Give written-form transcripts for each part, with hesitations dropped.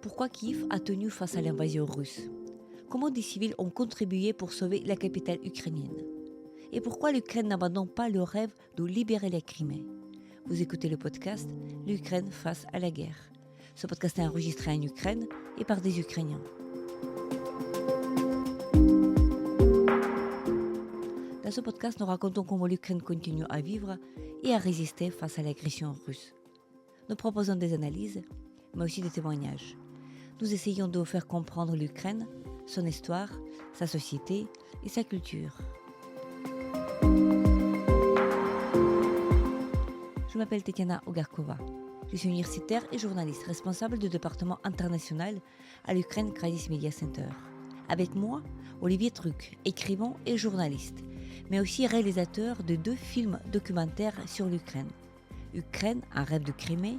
Pourquoi Kiev a tenu face à l'invasion russe? Comment des civils ont contribué pour sauver la capitale ukrainienne? Et pourquoi l'Ukraine n'abandonne pas le rêve de libérer la Crimée? Vous écoutez le podcast L'Ukraine face à la guerre. Ce podcast est enregistré en Ukraine et par des Ukrainiens. Dans ce podcast, nous racontons comment l'Ukraine continue à vivre et à résister face à l'agression russe. Nous proposons des analyses, mais aussi des témoignages. Nous essayons de vous faire comprendre l'Ukraine, son histoire, sa société et sa culture. Je m'appelle Tetiana Ogarkova. Je suis universitaire et journaliste responsable du département international à l'Ukraine Crisis Media Center. Avec moi, Olivier Truc, écrivain et journaliste, mais aussi réalisateur de 2 films documentaires sur l'Ukraine. Ukraine, un rêve de Crimée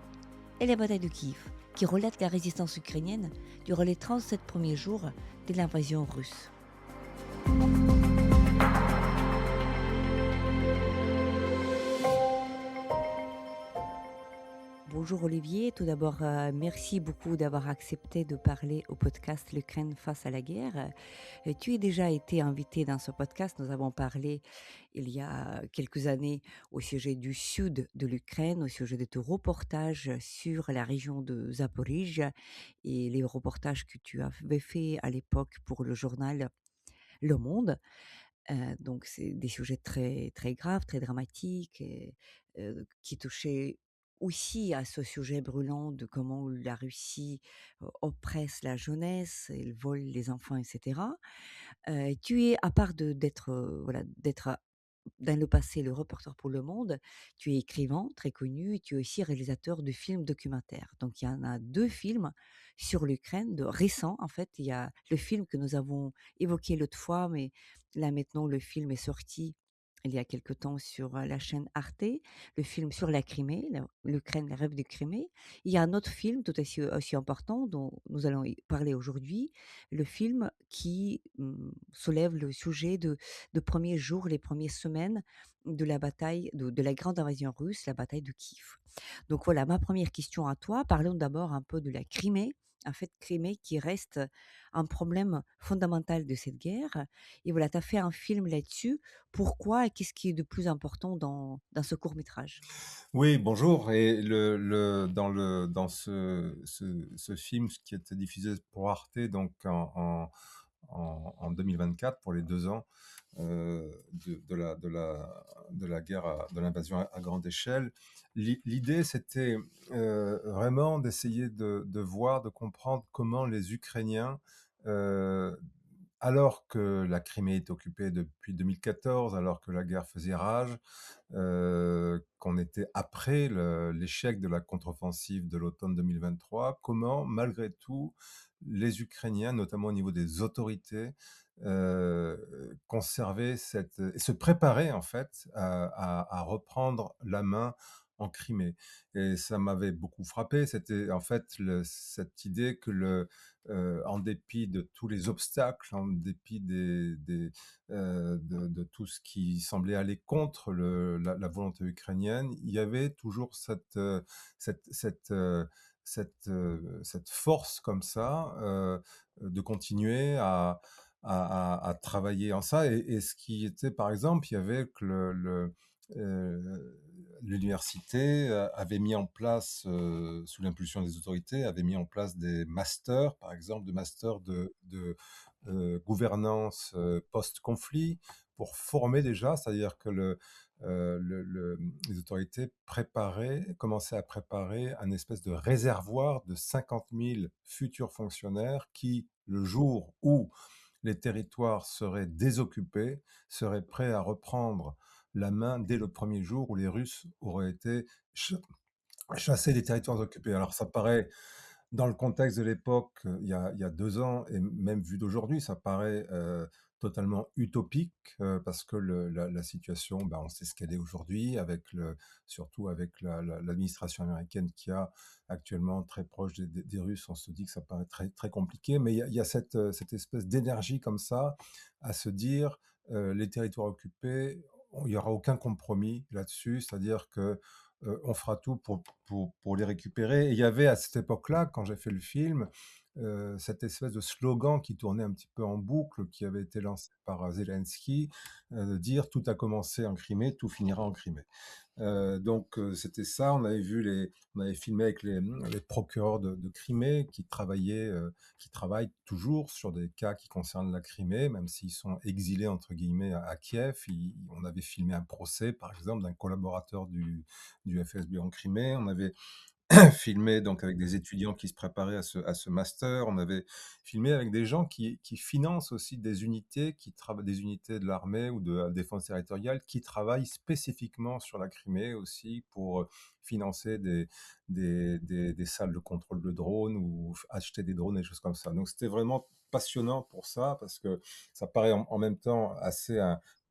et la bataille de Kiev, qui relate la résistance ukrainienne durant les 37 premiers jours de l'invasion russe. Bonjour Olivier, tout d'abord merci beaucoup d'avoir accepté de parler au podcast L'Ukraine face à la guerre. Tu as déjà été invité dans ce podcast, nous avons parlé il y a quelques années au sujet du sud de l'Ukraine, au sujet de ton reportage sur la région de Zaporizhzhia et les reportages que tu avais fait à l'époque pour le journal Le Monde. Donc c'est des sujets très, très graves, très dramatiques et qui touchaient aussi à ce sujet brûlant de comment la Russie, oppresse la jeunesse, elle vole les enfants et cetera. Tu es à part de d'être, voilà, d'être dans le passé le reporter pour Le Monde, tu es écrivain très connu et tu es aussi réalisateur de films documentaires. Donc il y en a 2 films sur l'Ukraine, de récents en fait. Il y a le film que nous avons évoqué l'autre fois, mais là maintenant le film est sorti il y a quelque temps sur, la chaîne Arte, le film sur la Crimée, l'Ukraine, le rêve de Crimée. Il y a un autre film tout aussi important dont nous allons y parler aujourd'hui, le film qui, soulève le sujet de premiers jours, les premières semaines de la bataille de la grande invasion russe, la bataille de Kiev. Donc voilà, ma première question à toi, parlons d'abord un peu de la Crimée. En fait, Crimée qui reste un problème fondamental de cette guerre. Et voilà, tu as fait un film là-dessus. Pourquoi et qu'est-ce qui est de plus important dans ce court-métrage? Oui, bonjour. Et dans ce film qui était diffusé pour Arte, donc en 2024, pour les 2 ans de la guerre, de l'invasion à grande échelle, l'idée c'était vraiment d'essayer de voir, de comprendre comment les Ukrainiens, euh, alors que la Crimée est occupée depuis 2014, alors que la guerre faisait rage, qu'on était après l'échec de la contre-offensive de l'automne 2023, comment, malgré tout, les Ukrainiens, notamment au niveau des autorités, conservaient et se préparaient en fait à reprendre la main en Crimée. Et ça m'avait beaucoup frappé. C'était en fait cette idée que en dépit de tous les obstacles, en dépit de tout ce qui semblait aller contre la volonté ukrainienne, il y avait toujours cette, cette, euh, cette force comme ça de continuer à travailler en ça. Et ce qui était, par exemple, il y avait que l'université avait mis en place, sous l'impulsion des autorités, avait mis en place des masters, par exemple, de masters de gouvernance post-conflit, pour former déjà, c'est-à-dire que les autorités commençaient à préparer un espèce de réservoir de 50 000 futurs fonctionnaires qui, le jour où les territoires seraient désoccupés, seraient prêts à reprendre la main dès le premier jour où les Russes auraient été chassés des territoires occupés. Alors ça paraît, dans le contexte de l'époque, il y a 2 ans, et même vu d'aujourd'hui, ça paraît totalement utopique, parce que la situation, ben, on sait ce qu'elle est aujourd'hui, surtout avec l'administration américaine qui a actuellement très proche des Russes. On se dit que ça paraît très, très compliqué, mais il y a cette espèce d'énergie comme ça à se dire, les territoires occupés, il n'y aura aucun compromis là-dessus, c'est-à-dire que on fera tout pour les récupérer. Et il y avait à cette époque-là, quand j'ai fait le film, cette espèce de slogan qui tournait un petit peu en boucle, qui avait été lancé par Zelensky, de dire: «Tout a commencé en Crimée, tout finira en Crimée». Donc c'était ça, on avait filmé avec les procureurs de Crimée qui travaillent toujours sur des cas qui concernent la Crimée, même s'ils sont «exilés» entre guillemets à Kiev. On avait filmé un procès, par exemple, d'un collaborateur du FSB en Crimée. On avait filmé donc avec des étudiants qui se préparaient à ce master. On avait filmé avec des gens qui financent aussi des unités, des unités de l'armée ou de la défense territoriale qui travaillent spécifiquement sur la Crimée aussi pour financer des salles de contrôle de drones ou acheter des drones et des choses comme ça. Donc c'était vraiment passionnant pour ça parce que ça paraît en même temps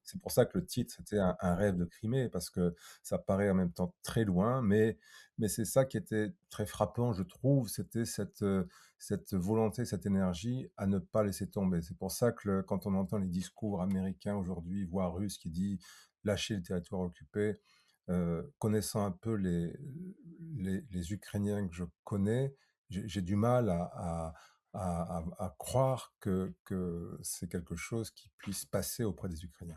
c'est pour ça que le titre c'était un rêve de Crimée parce que ça paraît en même temps très loin, mais c'est ça qui était très frappant, je trouve, c'était cette volonté, cette énergie à ne pas laisser tomber. C'est pour ça que quand on entend les discours américains aujourd'hui, voire russes, qui disent lâcher le territoire occupé, connaissant un peu les Ukrainiens que je connais, j'ai du mal à croire que c'est quelque chose qui puisse passer auprès des Ukrainiens.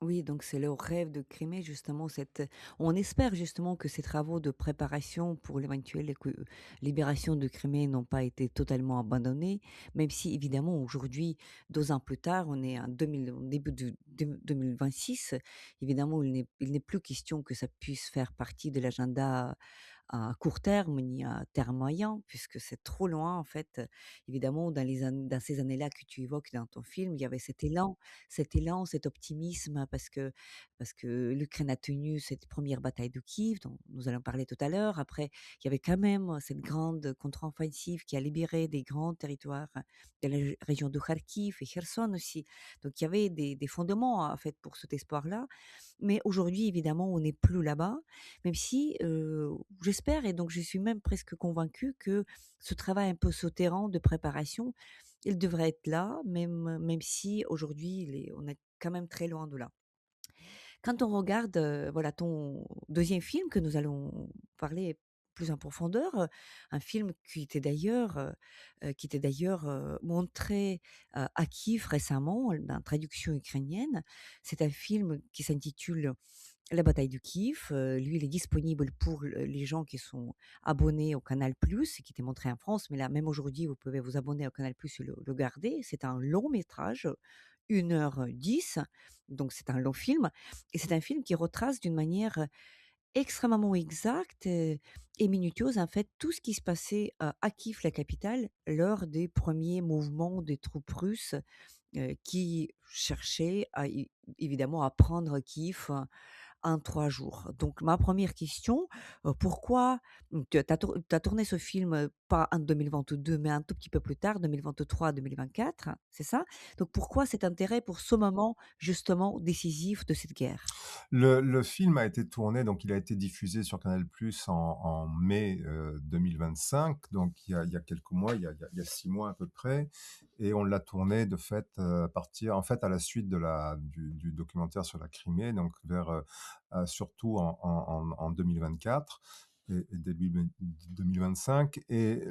Oui, donc c'est le rêve de Crimée, justement, on espère justement que ces travaux de préparation pour l'éventuelle libération de Crimée n'ont pas été totalement abandonnés, même si évidemment aujourd'hui, 2 ans plus tard, on est en 2000 au début de 2026, évidemment il n'est plus question que ça puisse faire partie de l'agenda à court terme ni à terme moyen, puisque c'est trop loin en fait. Évidemment, dans ces années-là que tu évoques dans ton film, il y avait cet élan, cet optimisme parce que l'Ukraine a tenu cette première bataille de Kiev, dont nous allons parler tout à l'heure. Après, il y avait quand même cette grande contre-offensive qui a libéré des grands territoires de la région de Kharkiv et Kherson aussi. Donc il y avait des fondements en fait pour cet espoir-là. Mais aujourd'hui, évidemment, on n'est plus là-bas, même si, j'espère et donc je suis même presque convaincue que ce travail un peu souterrain de préparation, il devrait être là, même si aujourd'hui on est quand même très loin de là. Quand on regarde, voilà ton deuxième film que nous allons parler plus en profondeur, un film qui était d'ailleurs montré, à Kiev récemment, en traduction ukrainienne. C'est un film qui s'intitule La bataille de Kiev. Lui, il est disponible pour les gens qui sont abonnés au Canal+, et qui était montré en France, mais là, même aujourd'hui, vous pouvez vous abonner au Canal+ et le garder. C'est un long métrage, 1h10, donc c'est un long film et c'est un film qui retrace d'une manière, extrêmement exacte, et minutieuse, en fait, tout ce qui se passait, à Kiev, la capitale, lors des premiers mouvements des troupes russes, qui cherchaient évidemment à prendre Kiev en 3 jours. Donc ma première question, pourquoi tu as tourné ce film, pas en 2022, mais un tout petit peu plus tard, 2023-2024, c'est ça? Donc pourquoi cet intérêt pour ce moment justement décisif de cette guerre? Le film a été tourné, donc il a été diffusé sur Canal+ en mai, 2025, donc il y a quelques mois, il y a 6 mois à peu près, et on l'a tourné de fait, à la suite du documentaire sur la Crimée, donc surtout en 2024 et début 2025. Et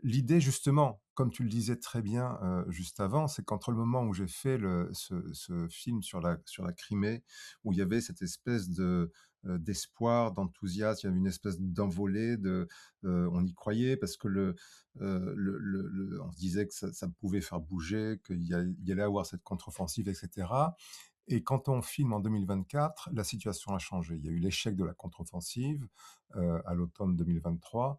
l'idée justement, comme tu le disais très bien, juste avant, c'est qu'entre le moment où j'ai fait ce film sur la Crimée, où il y avait cette espèce d'espoir, d'enthousiasme, il y avait une espèce d'envolée, on y croyait parce que on se disait que ça pouvait faire bouger, il y allait avoir cette contre-offensive, etc. Et quand on filme en 2024, la situation a changé. Il y a eu l'échec de la contre-offensive à l'automne 2023,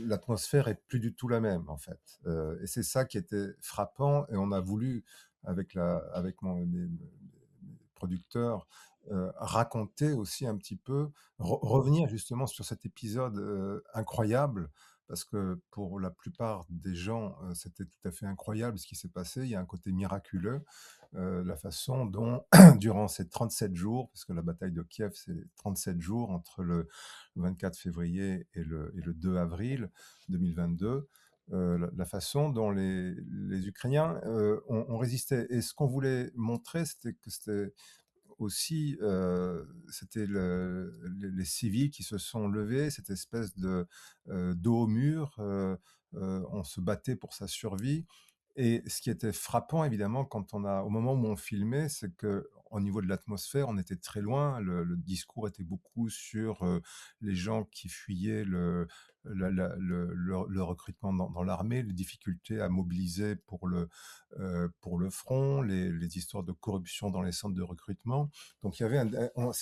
l'atmosphère est plus du tout la même en fait. Et c'est ça qui était frappant. Et on a voulu avec mes producteurs raconter aussi un petit peu, revenir justement sur cet épisode incroyable, parce que pour la plupart des gens, c'était tout à fait incroyable ce qui s'est passé. Il y a un côté miraculeux, la façon dont, durant ces 37 jours, parce que la bataille de Kiev, c'est 37 jours entre le 24 février et le 2 avril 2022, la façon dont les Ukrainiens ont résisté. Et ce qu'on voulait montrer, c'était que c'était aussi, c'était les civils qui se sont levés, cette espèce de, dos au mur, on se battait pour sa survie et ce qui était frappant évidemment au moment où on filmait, c'est qu'au niveau de l'atmosphère, on était très loin. Le discours était beaucoup sur, les gens qui fuyaient le recrutement dans l'armée, les difficultés à mobiliser pour le front, les histoires de corruption dans les centres de recrutement. Donc il y avait on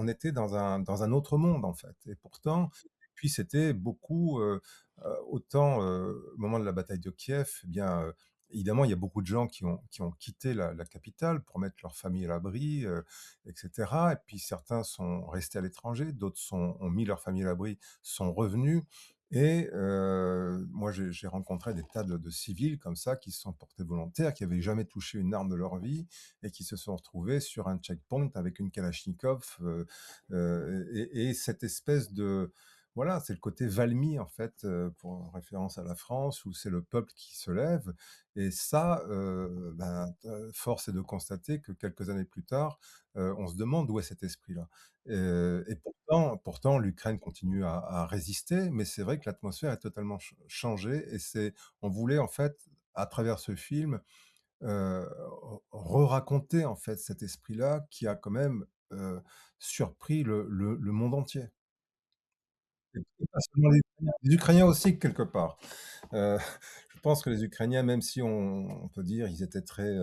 était dans un autre monde en fait. Et pourtant, puis c'était beaucoup, autant au moment de la bataille de Kiev, eh bien, évidemment, il y a beaucoup de gens qui ont quitté la capitale pour mettre leur famille à l'abri, et cetera. Et puis certains sont restés à l'étranger, d'autres ont mis leur famille à l'abri, sont revenus. Et moi, j'ai rencontré des tas de civils comme ça qui se sont portés volontaires, qui avaient jamais touché une arme de leur vie et qui se sont retrouvés sur un checkpoint avec une kalachnikov, et cette espèce de voilà, c'est le côté Valmy en fait, pour en référence à la France où c'est le peuple qui se lève et ça, force est de constater que quelques années plus tard, on se demande où est cet esprit-là. Et pourtant l'Ukraine continue à résister, mais c'est vrai que l'atmosphère est totalement changée et c'est on voulait en fait, à travers ce film, re-raconter en fait cet esprit-là qui a quand même, surpris le monde entier. Et pas seulement les Ukrainiens aussi quelque part. Heu, je pense que les Ukrainiens, même si on peut dire ils étaient très,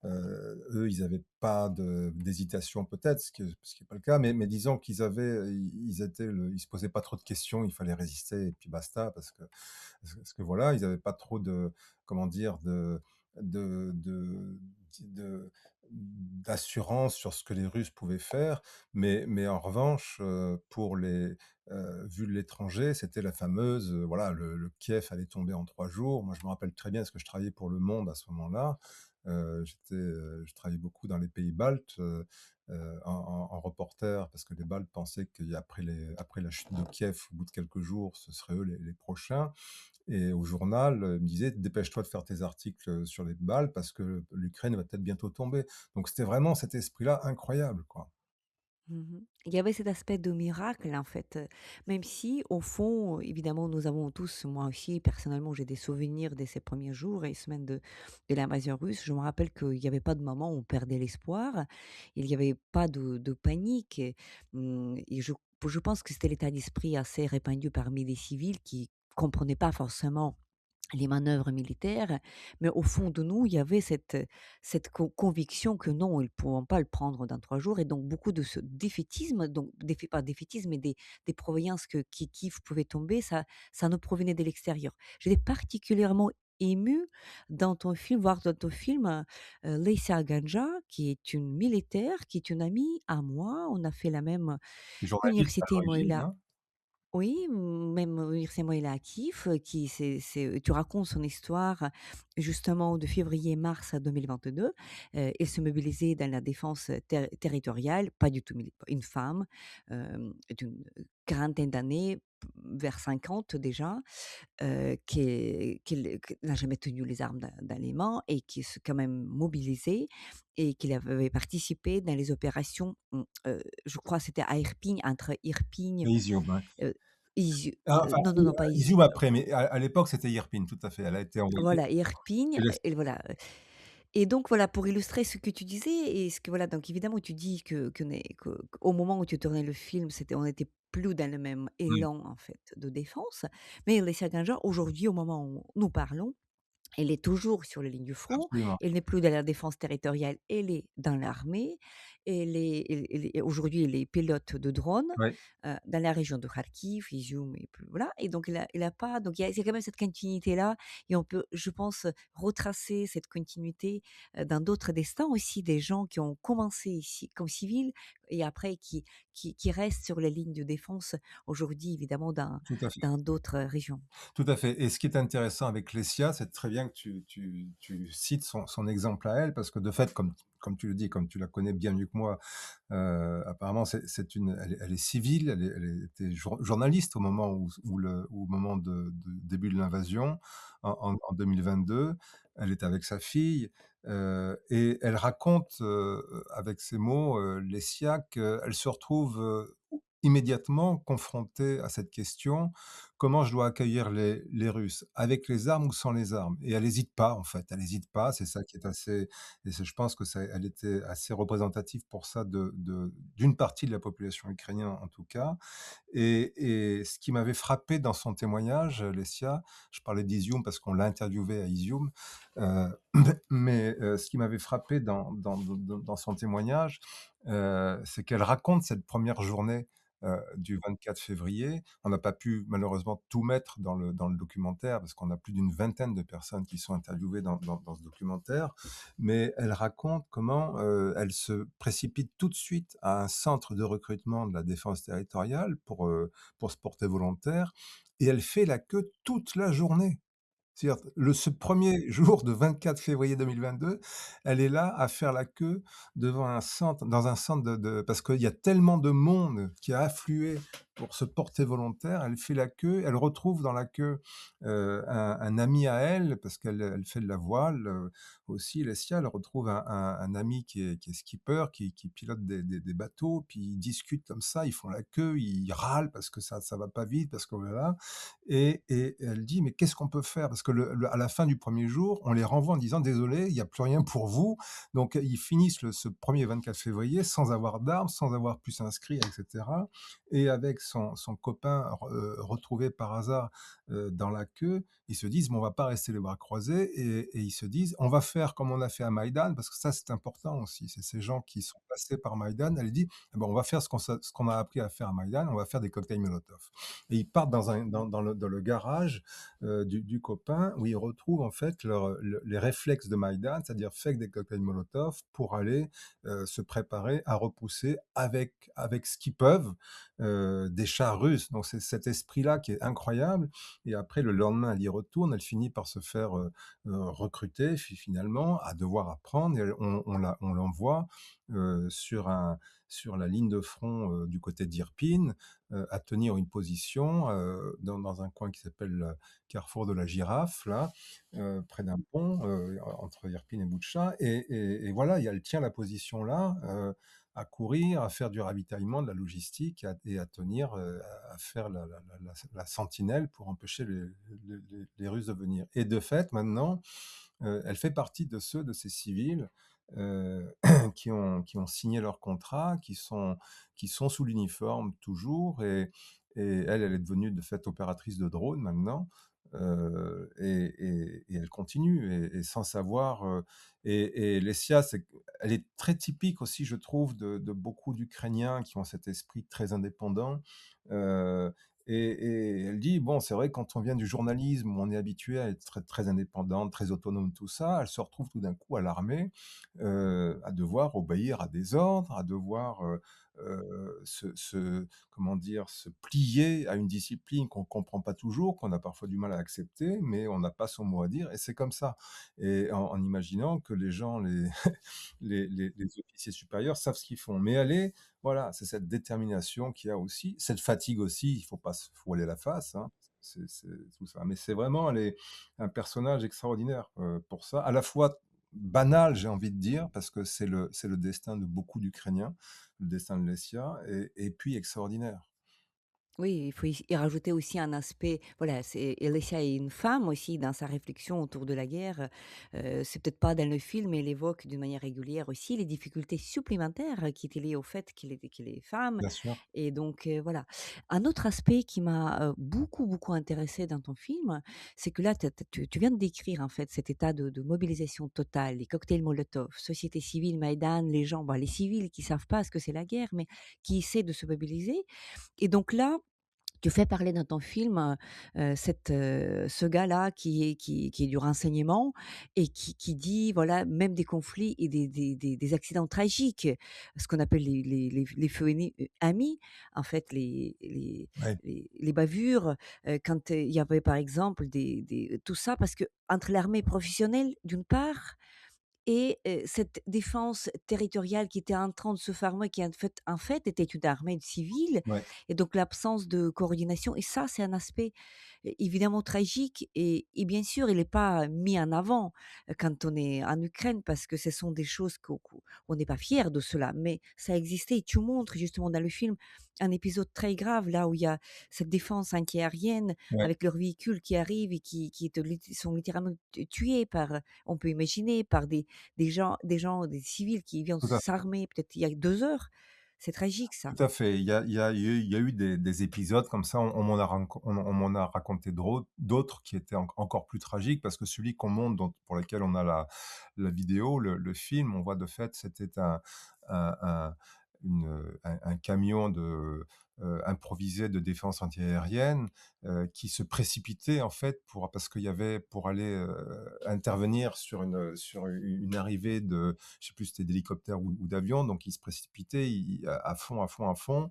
eux, ils avaient pas d'hésitation peut-être, ce qui est pas le cas, mais disons qu'ils avaient, ils se posaient pas trop de questions, il fallait résister et puis basta parce que voilà, ils avaient pas trop de comment dire? De de de d'assurance sur ce que les Russes pouvaient faire, mais en revanche, pour vu de l'étranger, c'était la fameuse, voilà, le Kiev allait tomber en 3 jours. Moi, je me rappelle très bien parce que je travaillais pour Le Monde à ce moment-là. Je travaillais beaucoup dans les pays baltes, en reporter parce que les Baltes pensaient qu'après la chute de Kiev, au bout de quelques jours, ce seraient eux les prochains et au journal, ils me disaient: «Dépêche-toi de faire tes articles, sur les Baltes parce que l'Ukraine va peut-être bientôt tomber». Donc c'était vraiment cet esprit-là incroyable, quoi. Mmh. Il y avait cet aspect de miracle, en fait, même si au fond, évidemment, nous avons tous, moi aussi, personnellement, j'ai des souvenirs de ces premiers jours et semaines de l'invasion russe. Je me rappelle qu'il y avait pas de moment où on perdait l'espoir. Il y avait pas de panique et je pense que c'était l'état d'esprit assez répandu parmi les civils qui comprenaient pas forcément les manœuvres militaires, mais au fond de nous, il y avait cette conviction que non, ils ne pourront pas le prendre dans 3 jours et donc beaucoup de ce défaitisme, donc pas défaitisme, mais des croyances que Kiev pouvait tomber, ça nous provenait de l'extérieur. J'étais particulièrement émue dans ton film, voir dans ton film, Leïssa Ganja, qui est une militaire, qui est une amie à moi. On a fait la même Journaliste à université, moi et l'origine, là hein? oui, même récemment, il est actif, qui tu racontes son histoire, justement de février-mars 2022. Elle se mobilisait dans la défense territoriale, pas du tout une femme, d'une quarantaine d'années, vers 50 déjà, qui n'a jamais tenu les armes dans les mains et qui s'est quand même mobilisée et qui avait participé dans les opérations, je crois que c'était à Irpin, entre Irpin, Et Izium, ouais. heu, Iziu Ah, enfin, non, non, non, pas Izium Izium. après, mais à l'époque, c'était Irpin, tout à fait. Elle a été envoyée Voilà, Irpin chez les et voilà, et donc voilà, pour illustrer ce que tu disais et ce que voilà, donc évidemment tu dis qu'au moment où tu tournais le film, on était plus dans le même mmh, élan en fait de défense. Mais Leslia Ganja, aujourd'hui, au moment où nous parlons, elle est toujours sur la ligne du front, absolument. elle n'est plus dans la défense territoriale, elle est dans l'armée, aujourd'hui elle est pilote de drone, Ouais, dans la région de Kharkiv, Izium et puis voilà et donc elle a pas donc il y a quand même cette continuité-là et on peut, je pense, retracer cette continuité, dans d'autres destins aussi, des gens qui ont commencé ici comme civils et après qui restent sur la ligne de défense aujourd'hui évidemment tout à fait. dans d'autres régions. Tout à fait et ce qui est intéressant avec Lesia, c'est très bien que tu cites son exemple à elle parce que de fait, comme tu le dis, comme tu la connais bien mieux que moi, apparemment elle est civile, elle était journaliste au moment au moment de début de l'invasion en 2022 elle est avec sa fille, et elle raconte, avec ces mots, Lesia, qu'elle se retrouve, immédiatement confrontée à cette question: «Comment je dois accueillir les Russes? Avec les armes ou sans les armes?» Et elle hésite pas, en fait, elle hésite pas, c'est ça qui est assez, et c'est, je pense que ça, elle était assez représentative pour ça d'une partie de la population ukrainienne, en tout cas. Et ce qui m'avait frappé dans son témoignage, Lesia, je parlais d'Izium parce qu'on l'a interviewée à Izium, mais ce qui m'avait frappé dans son témoignage, c'est qu'elle raconte cette première journée, du 24 février. On n'a pas pu malheureusement tout mettre dans le documentaire parce qu'on a plus d'une vingtaine de personnes qui sont interviewées dans ce documentaire, mais elle raconte comment, elle se précipite tout de suite à un centre de recrutement de la défense territoriale pour se porter volontaire, et elle fait la queue toute la journée. C'est-à-dire ce 1er jour de 24 février 2022, elle est là à faire la queue devant un centre, dans un centre de parce qu'il y a tellement de monde qui a afflué pour se porter volontaire. Elle fait la queue, elle retrouve dans la queue, un ami à elle, parce qu'elle fait de la voile, aussi, Lesia. Elle retrouve un ami qui est skipper, qui pilote des bateaux, puis ils discutent comme ça, ils font la queue, ils râlent parce que ça va pas vite, parce que voilà. Et elle dit: «Mais qu'est-ce qu'on peut faire?» Parce que à la fin du premier jour, on les renvoie en disant: «Désolé, il y a plus rien pour vous». Donc ils finissent ce 1er 24 février sans avoir d'armes, sans avoir pu s'inscrire, et cetera, et avec son copain retrouvé par hasard, dans la queue, ils se disent: «Bon, on va pas rester les bras croisés», et ils se disent: «On va faire comme on a fait à Maïdan», parce que ça, c'est important aussi. C'est ces gens qui sont passés par Maïdan. Elle dit: «Eh ben, on va faire ce qu'on a appris à faire à Maïdan, on va faire des cocktails Molotov». Et ils partent dans le garage, du copain, où ils retrouvent en fait les réflexes de Maïdan, c'est-à-dire faire des cocktails Molotov pour aller, se préparer à repousser avec ce qu'ils peuvent, des chars russes. Donc c'est cet esprit-là qui est incroyable. Et après, le lendemain, elle y retourne, elle finit par se faire, recruter finalement, à devoir apprendre, et on l'envoie, sur la ligne de front, du côté d'Irpin, à tenir une position, dans un coin qui s'appelle le carrefour de la Girafe, là, près d'un pont, entre Irpin et Boutcha, et voilà, elle tient la position là, à courir, à faire du ravitaillement, de la logistique, et à tenir, à faire la sentinelle pour empêcher les Russes de venir. Et de fait, maintenant, elle fait partie de ces civils, heu, qui ont signé leur contrat, qui sont sous l'uniforme toujours, et elle est devenue de fait opératrice de drone maintenant, et elle continue, et sans savoir, et Lesia, elle est très typique aussi, je trouve, de beaucoup d'Ukrainiens qui ont cet esprit très indépendant, heu et elle dit: «Bon, c'est vrai, quand on vient du journalisme, où on est habitué à être très, très indépendante, très autonome, tout ça», elle se retrouve tout d'un coup à l'armée, à devoir obéir à des ordres, à devoir, comment dire? Se plier à une discipline qu'on comprend pas toujours, qu'on a parfois du mal à accepter, mais on n'a pas son mot à dire, et c'est comme ça. Et en imaginant que les gens, les officiers supérieurs savent ce qu'ils font. Mais elle est, voilà, c'est cette détermination qu'il y a aussi, cette fatigue aussi, il faut pas se voiler la face, hein. C'est tout ça. Mais c'est vraiment, elle est un personnage extraordinaire, pour ça. À la fois banal, j'ai envie de dire, parce que c'est le destin de beaucoup d'Ukrainiens, le destin de Lesia, et puis extraordinaire. Oui, il faut y rajouter aussi un aspect, voilà, c'est Alessia est une femme aussi dans sa réflexion autour de la guerre, c'est peut-être pas dans le film, mais elle évoque d'une manière régulière aussi les difficultés supplémentaires qui étaient liées au fait qu'elle est femme, Bien sûr. et donc voilà. Un autre aspect qui m'a, beaucoup, beaucoup intéressée dans ton film, c'est que là, tu viens de décrire en fait cet état de mobilisation totale, les cocktails Molotov, société civile, Maïdan, les gens, bah, les civils qui savent pas ce que c'est la guerre, mais qui essaient de se mobiliser, et donc là, tu fais parler dans ton film, ce gars-là qui est du renseignement et qui dit, voilà, même des conflits et des accidents tragiques, ce qu'on appelle les feux amis, en fait, Ouais. les bavures, quand, il y avait par exemple tout ça parce que entre l'armée professionnelle d'une part et cette défense territoriale qui était en train de se former, qui en fait était une armée civile Ouais, et donc l'absence de coordination et ça, c'est un aspect, évidemment tragique et bien sûr, il est pas mis en avant, quand on est en Ukraine parce que ce sont des choses qu'on on n'est pas fier de cela, mais ça existait et tu montres justement dans le film un épisode très grave là où il y a cette défense antiaérienne ouais, avec leurs véhicules qui arrivent et qui sont littéralement tués par, on peut imaginer, par des civils qui viennent tout à fait. s'armer peut-être il y a 2 heures. C'est tragique ça. Tout à fait. Il y a eu des épisodes comme ça, on m'en a raconté d'autres qui étaient encore plus tragiques parce que celui qu'on montre pour lequel on a la vidéo, le film, on voit de fait, c'était un un un camion improvisé de défense antiaérienne, qui se précipitait en fait parce qu'il y avait pour aller, intervenir sur une arrivée de je sais plus si c'était d'hélicoptère ou d'avion, donc il se précipitait à fond, à fond, à fond.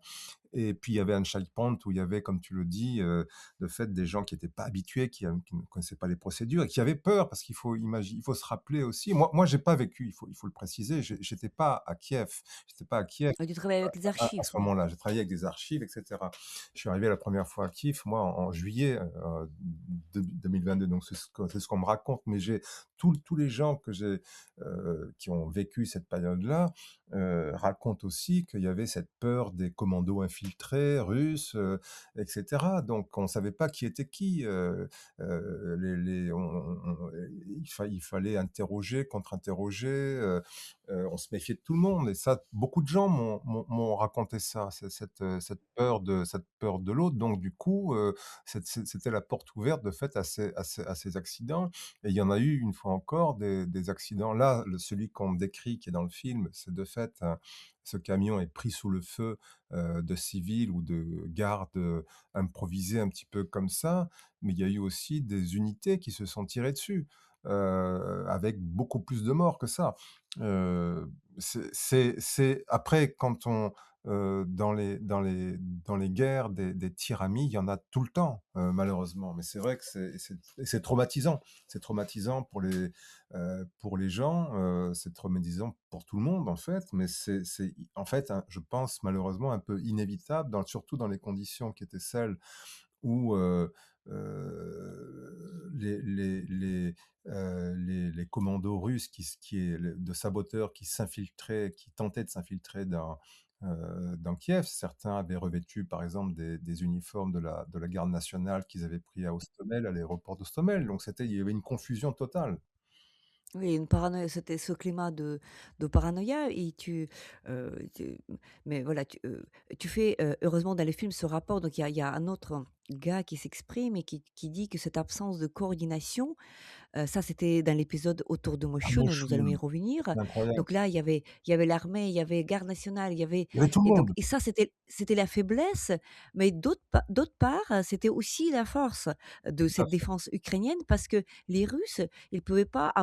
Et puis il y avait un checkpoint où il y avait, comme tu le dis, de fait des gens qui n'étaient pas habitués, qui ne connaissaient pas les procédures et qui avaient peur parce il faut se rappeler aussi. Moi, j'ai pas vécu, il faut le préciser, j'étais pas à Kiev, j'étais pas à Kiev Tu travailles avec les à archives, ce oui. moment-là. J'ai travaillé avec des archives, et cetera. Je suis arrivé la première fois à Kiev, moi, en juillet, 2022, donc c'est ce qu'on me raconte, mais j'ai tous les gens qui ont vécu cette période-là, racontent aussi qu'il y avait cette peur des commandos infiltrés russes, et cetera. Donc on savait pas qui était qui, les on il fallait interroger, contre-interroger, on se méfiait de tout le monde et ça, beaucoup de gens m'ont raconté ça, cette peur de l'autre. Donc du coup, c'était la porte ouverte de fait à ces accidents et il y en a eu une fois encore des accidents. Là, celui qu'on décrit qui est dans le film, c'est de fait ce camion est pris sous le feu de civils ou de gardes improvisés un petit peu comme ça, mais il y a eu aussi des unités qui se sont tirées dessus, avec beaucoup plus de morts que ça. C'est après quand dans les guerres des tirs amis, il y en a tout le temps, malheureusement. Mais c'est vrai que c'est traumatisant. C'est traumatisant pour les gens, c'est traumatisant pour tout le monde, en fait, mais c'est en fait, je pense malheureusement un peu inévitable surtout dans les conditions qui étaient celles où, les commandos russes de saboteurs qui s'infiltraient, qui tentaient de s'infiltrer dans Kiev. Certains avaient revêtu, par exemple, des uniformes de la garde nationale qu'ils avaient pris à Hostomel, à l'aéroport d'Hostomel. Donc il y avait une confusion totale. Oui, une paranoïa, c'était ce climat de paranoïa et mais voilà, tu fais, heureusement dans les films ce rapport, donc il y a un autre gars qui s'exprime et qui dit que cette absence de coordination. Ça, c'était dans l'épisode autour de À Moshun, nous allons y Mochoun, revenir. c'est incroyable. Donc là, il y avait l'armée, il y avait garde nationale, il y avait Il y avait tout le et donc monde. et ça, c'était la faiblesse, mais d'autre part, c'était aussi la force de Tout à cette fait. défense ukrainienne parce que les Russes, ils pouvaient pas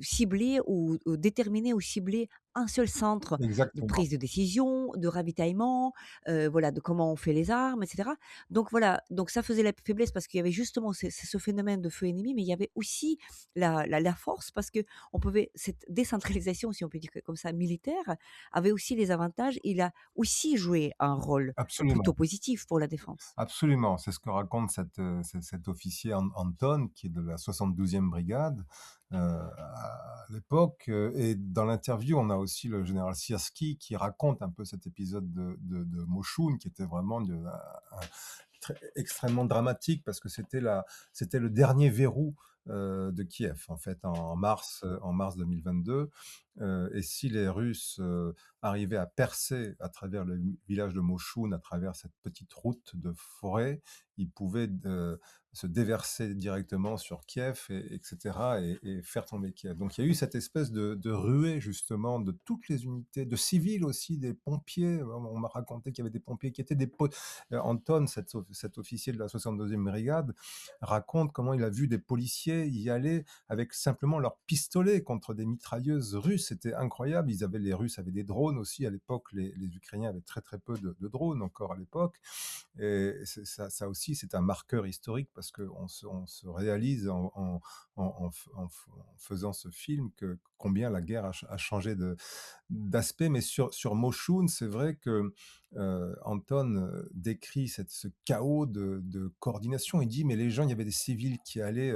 cibler ou déterminer ou cibler un seul centre de Exactement. prise de décision, de ravitaillement, voilà, de comment on fait les armes et cetera. Donc voilà, donc ça faisait la faiblesse parce qu'il y avait justement ce phénomène de feu ennemi, mais il y avait aussi la force parce que on pouvait cette décentralisation, si on peut dire comme ça, militaire, avait aussi les avantages. Il a aussi joué un rôle plutôt Absolument. positif pour la défense. Absolument, c'est ce que raconte cet officier Anton, qui est de la 72e brigade, à l'époque, et dans l'interview, on a aussi le général Sierski qui raconte un peu cet épisode de Moshun, qui était vraiment extrêmement dramatique parce que c'était le dernier verrou, de Kiev, en fait, en mars 2022, et si les Russes, arrivaient à percer à travers le village de Moshun, à travers cette petite route de forêt, ils pouvaient se déverser directement sur Kiev et faire tomber Kiev. Donc il y a eu cette espèce de ruée justement de toutes les unités, de civils aussi, des pompiers. On m'a raconté qu'il y avait des pompiers qui étaient Anton, cet officier de la 62e brigade, raconte comment il a vu des policiers y aller avec simplement leurs pistolets contre des mitrailleuses russes c'était incroyable. Les Russes avaient des drones aussi à l'époque. Les Ukrainiens avaient très, très peu de drones encore à l'époque. Et ça aussi, c'est un marqueur historique parce qu'on se réalise en faisant ce film que combien la guerre a changé d'aspect. Mais sur Moshun, c'est vrai que Anton décrit ce chaos de coordination. Il dit, mais les gens, il y avait des civils qui allaient,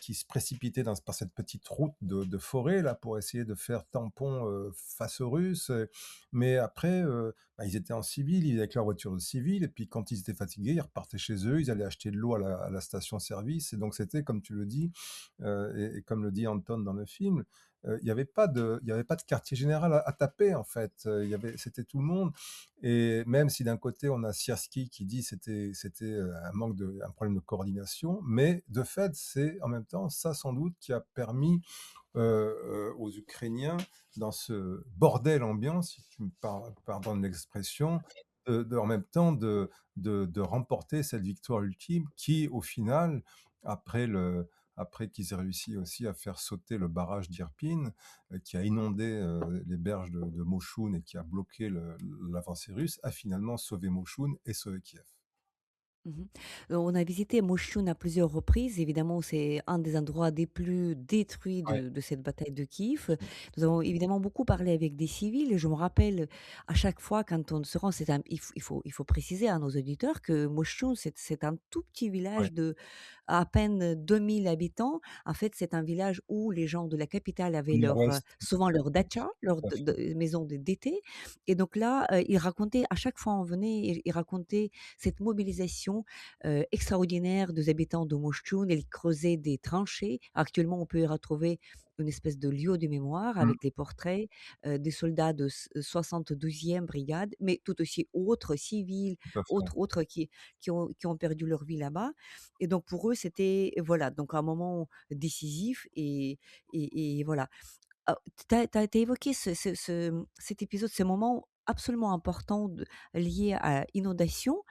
qui se précipitaient par cette petite route de forêt là pour essayer de faire tampon face aux Russes. Mais après, bah, ils étaient en civil, ils avec leur voiture de civil, et puis quand ils étaient fatigués, ils repartaient chez eux, ils allaient acheter de l'eau à la station-service. Et donc c'était, comme tu le dis, et comme le dit Anton dans le film, il y avait pas de quartier général à taper en fait. C'était tout le monde. Et même si d'un côté on a Sierski qui dit c'était un problème de coordination, mais de fait c'est en même temps ça sans doute qui a permis aux Ukrainiens dans ce bordel ambiant, si tu me pardonnes l'expression, en même temps de remporter cette victoire ultime qui, au final, après après qu'ils aient réussi aussi à faire sauter le barrage d'Irpin, qui a inondé les berges de Moshun et qui a bloqué l'avancée russe, a finalement sauvé Moshun et sauvé Kiev. Mmh. On a visité Moshchun à plusieurs reprises. Évidemment, c'est un des endroits des plus détruits Ouais, de cette bataille de Kiev. Nous avons évidemment beaucoup parlé avec des civils et je me rappelle à chaque fois quand on se rend, il faut préciser à nos auditeurs que Moshchun, c'est un tout petit ouais, village de à peine 2 000 habitants. En fait, c'est un village où les gens de la capitale au avaient nord-ouest, souvent leur dacha, leur tout à fait. maison d'été. Et donc là, ils racontaient, à chaque fois on venait, ils racontaient cette mobilisation extraordinaire des habitants de Moshchun. Ils creusaient des tranchées. Actuellement, on peut y retrouver une espèce de lieu de mémoire Mmh, avec les portraits des soldats de 72e brigade, mais tout aussi autres civils, tout à fait. autres qui ont perdu leur vie là-bas. Et donc pour eux, c'était voilà, donc un moment décisif et voilà. Tu as évoqué cet épisode, ce moment absolument important lié à inondation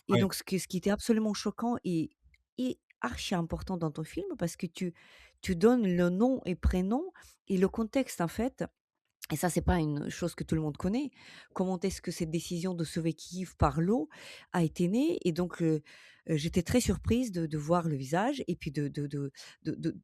et Ouais, donc ce qui était absolument choquant et archi important dans ton film parce que tu donnes le nom et prénom et le contexte en fait et ça, c'est pas une chose que tout le monde connaît. Comment est-ce que cette décision de sauver Kiev par l'eau a été née? Et donc, j'étais très surprise de voir le visage et puis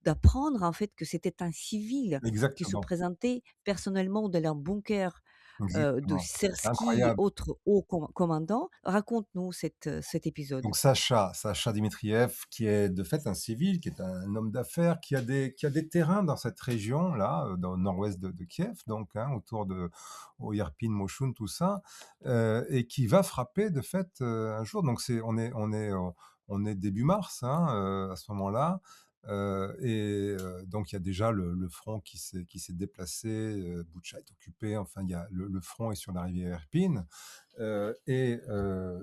d'apprendre en fait que c'était un civil qui se exactement, présentait personnellement dans un bunker, de exactement. C'est Sersky, incroyable. autre haut commandant. Raconte-nous cet épisode. Donc Sacha Dmitriev, qui est de fait un civil, qui est un homme d'affaires, qui a des terrains dans cette région-là, dans le nord-ouest de Kiev, donc, hein, autour de Irpin, Moshun, tout ça, et qui va frapper de fait un jour. Donc on est début mars, hein, à ce moment-là. Donc il y a déjà le front qui s'est déplacé, Boutcha est occupé, enfin il y a le front est sur la rivière Irpin.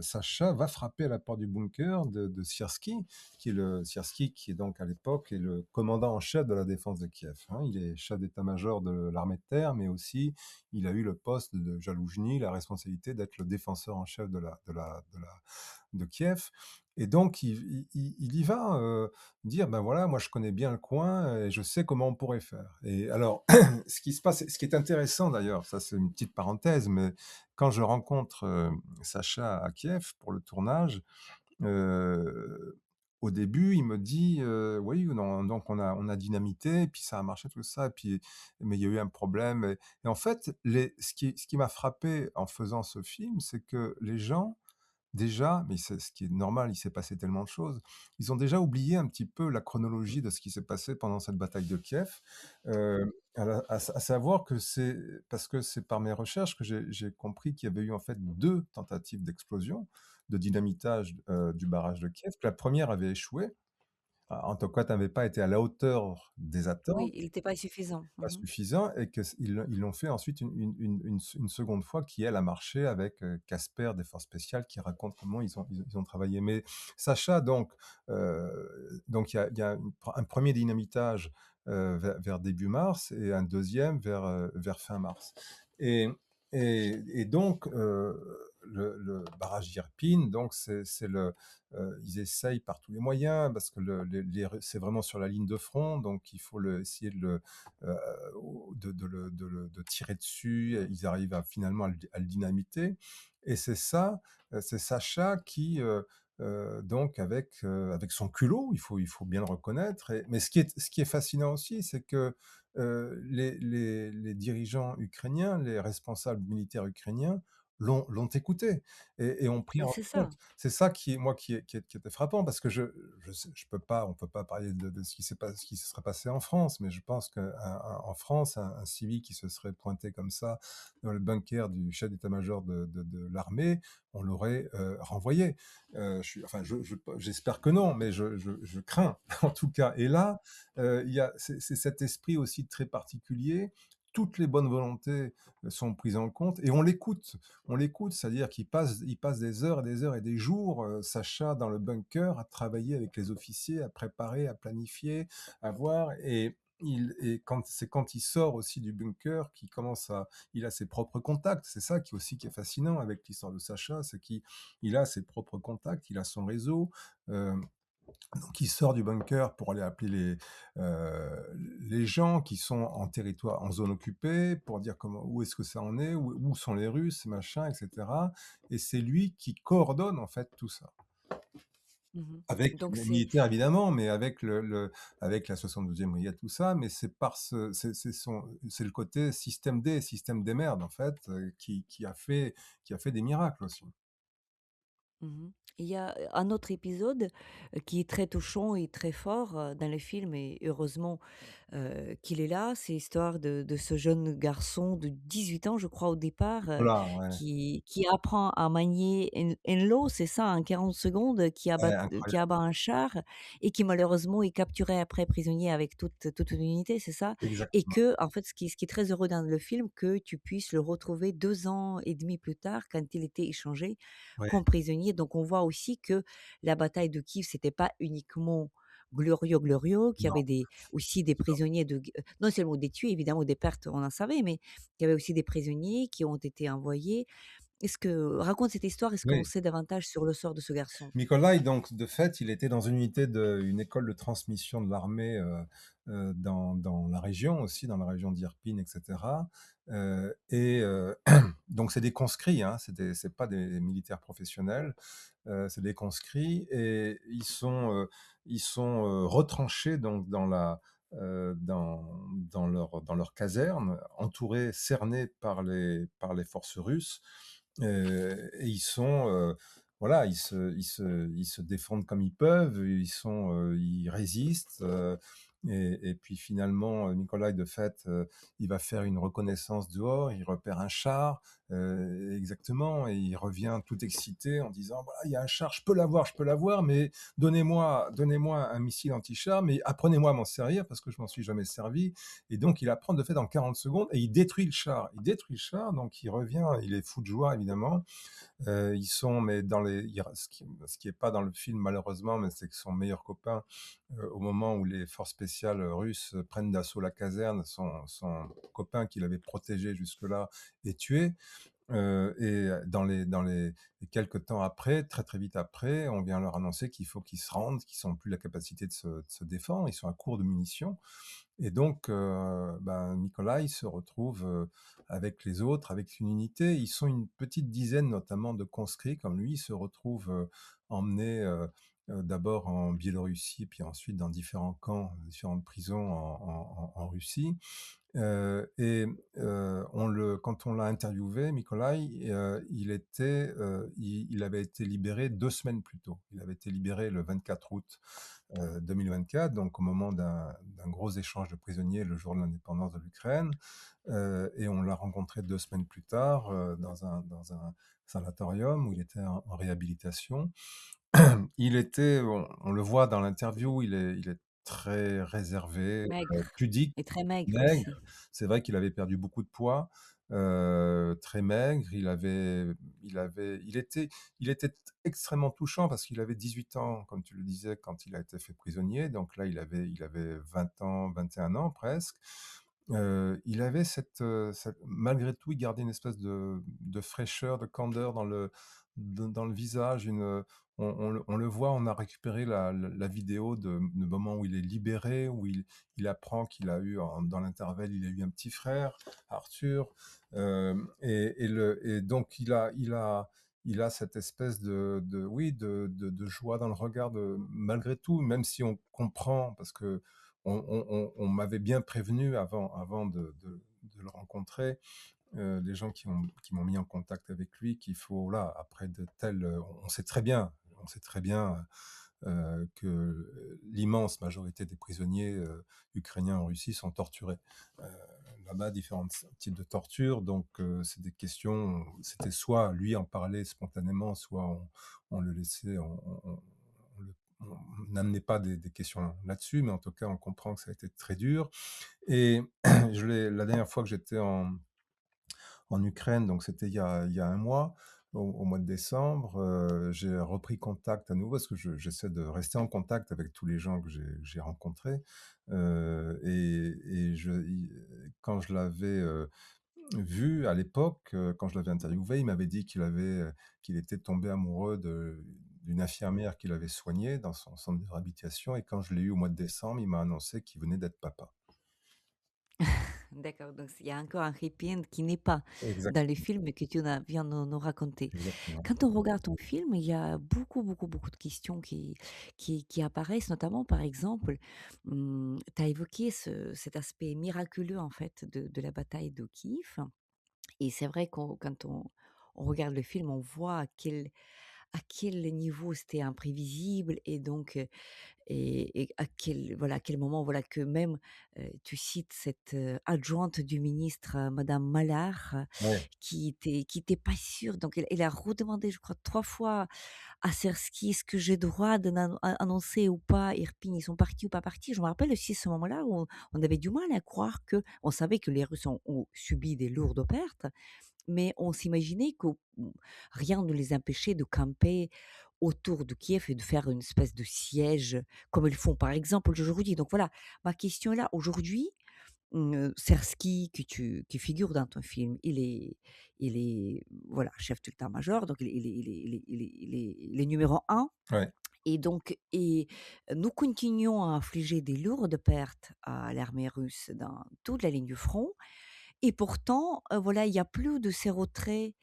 Sacha va frapper à la porte du bunker de Sierski, Sierski qui est donc à l'époque est le commandant en chef de la défense de Kiev, hein. Il est chef d'état-major de l'armée de terre, mais aussi il a eu le poste de Jaloujny, la responsabilité d'être le défenseur en chef de Kiev. Et donc il y va dire, ben voilà, moi je connais bien le coin et je sais comment on pourrait faire. Et alors, ce qui se passe, ce qui est intéressant d'ailleurs, ça c'est une petite parenthèse, mais quand je rencontre Sacha à Kiev pour le tournage, euh, au début, il me dit, oui, non, donc on a dynamité, et puis ça a marché tout ça, et puis, mais il y a eu un problème. Et en fait, ce qui m'a frappé en faisant ce film, c'est que les gens, déjà, mais c'est ce qui est normal, il s'est passé tellement de choses. Ils ont déjà oublié un petit peu la chronologie de ce qui s'est passé pendant cette bataille de Kiev. À savoir que c'est parce que c'est par mes recherches que j'ai compris qu'il y avait eu en fait 2 tentatives d'explosion, de dynamitage, du barrage de Kiev, que la première avait échoué. En tout cas, n'avait pas été à la hauteur des Oui, attentes, il n'était pas suffisant. pas Mmh. suffisant, et qu'ils l'ont fait ensuite une seconde fois qui, elle, a marché avec Casper des forces spéciales qui raconte comment ils ont travaillé. Mais Sacha, donc il y a un premier dynamitage vers début mars et un deuxième vers fin mars. Et, et donc, le barrage d'Irpine, donc ils essayent par tous les moyens parce que c'est vraiment sur la ligne de front, donc il faut essayer euh, de tirer dessus. Et ils arrivent finalement à le dynamiter. Et c'est Sacha qui, donc avec son culot, il faut bien le reconnaître. Mais ce qui est fascinant aussi, c'est que les dirigeants ukrainiens, les responsables militaires ukrainiens l'ont écouté et ont pris Mais en c'est ça. compte. C'est ça qui est, moi, qui était frappant, parce que je peux pas, on peut pas parler de ce qui se serait passé en France, mais je pense qu'en France, un civil qui se serait pointé comme ça dans le bunker du chef d'état-major de l'armée, on l'aurait renvoyé. Enfin, j'espère que non, mais je crains en tout cas. Et là, c'est cet esprit aussi très particulier. Toutes les bonnes volontés sont prises en compte et on l'écoute, c'est-à-dire il passe des heures et des heures et des jours, Sacha, dans le bunker, à travailler avec les officiers, à préparer, à planifier, à voir. Et quand il sort aussi du bunker, il a ses propres contacts. C'est ça qui est fascinant avec l'histoire de Sacha, c'est qu'il a ses propres contacts, il a son réseau. Euh, donc, il sort du bunker pour aller appeler les gens qui sont en territoire, en zone occupée, pour dire où est-ce que ça en est, où sont les Russes, machin, etc. Et c'est lui qui coordonne en fait tout ça. Mmh. Avec Donc les c'est militaires évidemment, mais avec la 72e brigade, tout ça, mais c'est le côté système des merdes en fait, qui a fait des miracles aussi. Mmh. Il y a un autre épisode, qui est très touchant et très fort, dans le film, et heureusement, qu'il est là. C'est l'histoire de ce jeune garçon de 18 ans, je crois, au départ, Voilà, ouais, qui apprend à manier un lot, c'est ça, en 40 secondes, ouais, qui incroyable, abat un char et qui malheureusement est capturé après prisonnier avec toute une unité, c'est ça? Et exactement. que en fait, ce qui est très heureux dans le film, que tu puisses le retrouver 2 ans et demi plus tard quand il était échangé Ouais, comme prisonnier. Donc on voit aussi que la bataille de Kiev, c'était pas uniquement glorieux, qu'il y non, avait aussi des prisonniers non seulement des tués, évidemment, des pertes, on en savait, mais il y avait aussi des prisonniers qui ont été envoyés. Raconte cette histoire, est-ce qu'on oui. sait davantage sur le sort de ce garçon? Nikolai, donc, de fait, il était dans une école de transmission de l'armée dans la région aussi, dans la région d'Irpine, etc. Donc, c'est des conscrits, hein, c'est pas des militaires professionnels, c'est des conscrits et ils sont retranchés donc dans leur caserne, entourés, cernés par les forces russes. Et voilà, ils se défendent comme ils peuvent, ils résistent. Et puis finalement, Nikolai, de fait, il va faire une reconnaissance dehors, il repère un char, exactement, et il revient tout excité en disant, voilà, il y a un char, je peux l'avoir, mais donnez-moi un missile anti-char, mais apprenez-moi à m'en servir parce que je m'en suis jamais servi. Et donc, il apprend de fait en 40 secondes et il détruit le char. Il détruit le char, donc il revient, il est fou de joie, évidemment. Ils sont, mais ce qui est pas dans le film malheureusement, mais c'est que son meilleur copain, au moment où les forces spéciales russes prennent d'assaut la caserne, son copain qu'il avait protégé jusque-là est tué. Et quelques temps après, très très vite après, on vient leur annoncer qu'il faut qu'ils se rendent, qu'ils n'ont plus la capacité de se défendre, ils sont à court de munitions. Et donc, ben, Nicolas, il se retrouve avec les autres, avec une unité. Ils sont une petite dizaine, notamment de conscrits comme lui. Ils se retrouvent emmenés d'abord en Biélorussie, puis ensuite dans différents camps, différentes prisons en Russie. Et quand on l'a interviewé, Nikolai, il avait été libéré 2 semaines plus tôt. Il avait été libéré le 24 août 2024, donc au moment d'un gros échange de prisonniers le jour de l'indépendance de l'Ukraine. Et on l'a rencontré 2 semaines plus tard dans un sanatorium où il était en réhabilitation. On le voit dans l'interview, il est très réservé, Maigre pudique, et très maigre maigre. aussi. C'est vrai qu'il avait perdu beaucoup de poids, très maigre. Il était extrêmement touchant parce qu'il avait 18 ans, comme tu le disais, quand il a été fait prisonnier. Donc là, il avait 20 ans, 21 ans presque. Il avait malgré tout, il gardait une espèce de fraîcheur, de candeur dans le visage, on le voit, on a récupéré la vidéo de moment où il est libéré, où il apprend qu'il a eu dans l'intervalle, il a eu un petit frère, Arthur, et donc il a cette espèce oui, de joie dans le regard malgré tout, même si on comprend parce que on m'avait bien prévenu avant de le rencontrer, les gens qui m'ont mis en contact avec lui, qu'il faut là, après de tels, on sait très bien, que l'immense majorité des prisonniers, ukrainiens en Russie sont torturés. Heu, Là-bas, différents types de tortures, donc c'est des questions, c'était soit lui en parlait spontanément, soit on le laissait, on n'amenait pas des questions là-dessus, mais en tout cas, on comprend que ça a été très dur. Et la dernière fois que j'étais en Ukraine, donc c'était il y a un mois, au mois de décembre, j'ai repris contact à nouveau parce que j'essaie de rester en contact avec tous les gens que j'ai rencontrés. Quand je l'avais vu à l'époque, quand je l'avais interviewé, il m'avait dit qu'il était tombé amoureux d'une infirmière qu'il avait soignée dans son centre de réhabilitation, et quand je l'ai eu au mois de décembre, il m'a annoncé qu'il venait d'être papa. D'accord, donc il y a encore un happy end qui n'est pas Exact dans le film et que tu viens de nous raconter. Exactement. Quand on regarde ton film, il y a beaucoup, beaucoup, beaucoup de questions qui apparaissent, notamment, par exemple, tu as évoqué cet aspect miraculeux, en fait, de la bataille de Kiev. Et c'est vrai quand on regarde le film, on voit à quel niveau c'était imprévisible et donc et à quel voilà, à quel moment, voilà, que même, tu cites cette, adjointe du ministre, madame Mallard, Ouais, qui était pas sûre, donc elle a redemandé, je crois 3 fois à Sersky: «Est-ce que j'ai droit de annoncer ou pas Irpin, ils sont partis ou pas partis?» Je me rappelle aussi ce moment-là où on avait du mal à croire que on savait que les Russes ont subi des lourdes pertes, mais on s'imaginait que rien ne les empêchait de camper autour de Kiev et de faire une espèce de siège comme ils font par exemple aujourd'hui. Donc voilà, ma question est là. Aujourd'hui, Sersky qui figure dans ton film, il est voilà, chef d'état-major, donc il est numéro un. ouais, Et donc nous continuons à infliger des lourdes pertes à l'armée russe dans toute la ligne du front et pourtant, voilà, il y a plus de ces retraits,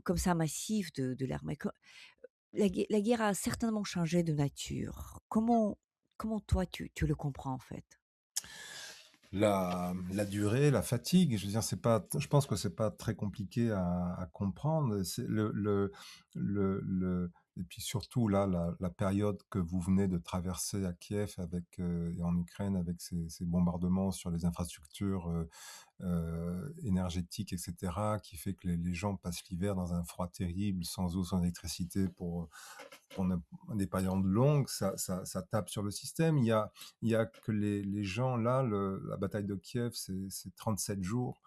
comme ça massifs de l'armée. La guerre a certainement changé de nature. Comment toi tu le comprends, en fait? la durée, la fatigue, je veux dire, je pense que c'est pas très compliqué à comprendre. C'est le et puis surtout là, la période que vous venez de traverser à Kiev et en Ukraine avec ces bombardements sur les infrastructures, énergétique, et cetera, qui fait que les gens passent l'hiver dans un froid terrible, sans eau, sans électricité pendant des périodes longues, ça tape sur le système. Il y a que les gens là, la bataille de Kiev, c'est 37 jours.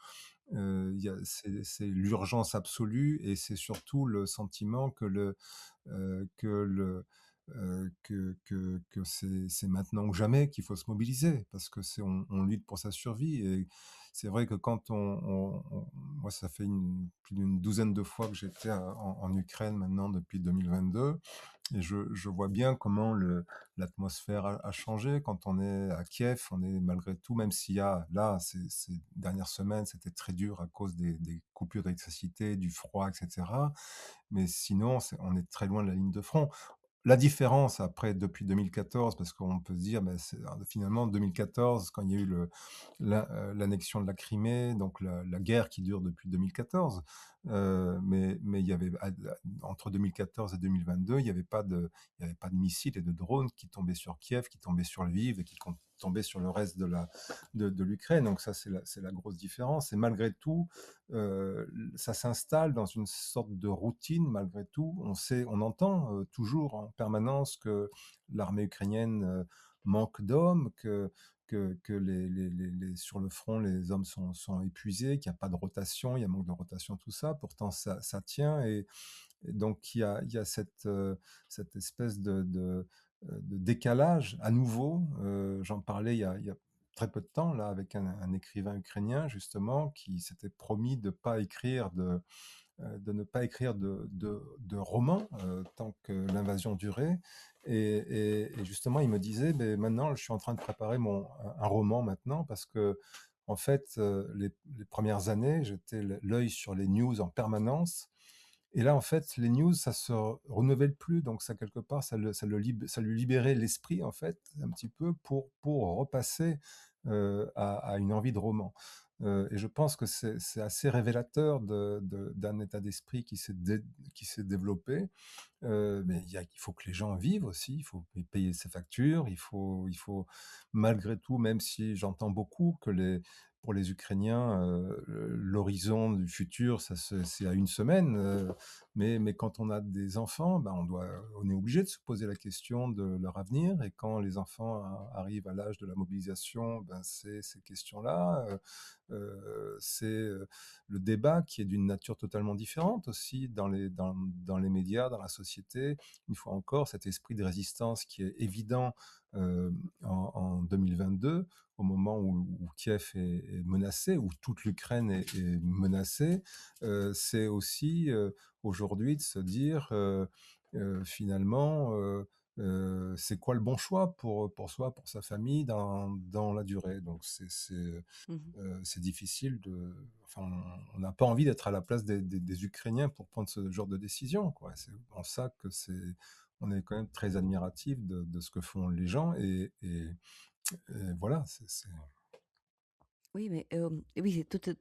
C'est l'urgence absolue, et c'est surtout le sentiment que c'est maintenant ou jamais qu'il faut se mobiliser, parce que on lutte pour sa survie. Et c'est vrai que moi, ça fait plus d'une douzaine de fois que j'étais en Ukraine maintenant depuis 2022, et je vois bien comment l'atmosphère a changé. Quand on est à Kiev, on est malgré tout, même s'il y a là, ces dernières semaines, c'était très dur à cause des coupures d'électricité, du froid, etc. Mais sinon, on est très loin de la ligne de front. La différence après depuis 2014, parce qu'on peut se dire, bah, finalement 2014, quand il y a eu l'annexion de la Crimée, donc la guerre qui dure depuis 2014, mais il y avait entre 2014 et 2022, il y avait pas de missiles et de drones qui tombaient sur Kiev, qui tombaient sur Lviv et qui tombaient sur le reste de l'Ukraine. Donc ça, c'est la grosse différence. Et malgré tout, ça s'installe dans une sorte de routine. Malgré tout, on entend toujours en permanence que l'armée ukrainienne manque d'hommes, que sur le front, les hommes sont épuisés, qu'il n'y a pas de rotation, il y a manque de rotation, tout ça. Pourtant, ça tient. Et donc, il y a cette espèce de décalage à nouveau. J'en parlais il y a très peu de temps là avec un écrivain ukrainien justement qui s'était promis de ne pas écrire de roman tant que l'invasion durait. Et justement, il me disait, ben, maintenant, je suis en train de préparer un roman maintenant parce que, en fait, les premières années, j'étais l'œil sur les news en permanence. Et là, en fait, les news, ça se renouvelle plus, donc ça quelque part, ça lui libérait l'esprit, en fait, un petit peu pour repasser à une envie de roman. Et je pense que c'est assez révélateur d'un état d'esprit qui s'est développé. Mais il faut que les gens vivent aussi, il faut payer ses factures, il faut malgré tout, même si j'entends beaucoup que pour les Ukrainiens, l'horizon du futur, c'est à une semaine. Mais quand on a des enfants, ben on est obligé de se poser la question de leur avenir. Et quand les enfants arrivent à l'âge de la mobilisation, ben c'est ces questions-là. C'est le débat qui est d'une nature totalement différente aussi dans les médias, dans la société. Une fois encore, cet esprit de résistance qui est évident en 2022, au moment où Kiev est menacé, où toute l'Ukraine est menacée, c'est aussi aujourd'hui de se dire finalement, c'est quoi le bon choix pour soi, pour sa famille dans la durée. Donc Mmh. c'est difficile enfin, on n'a pas envie d'être à la place des Ukrainiens pour prendre ce genre de décision, quoi. C'est en ça que on est quand même très admiratif de ce que font les gens et voilà, Oui, mais oui, c'est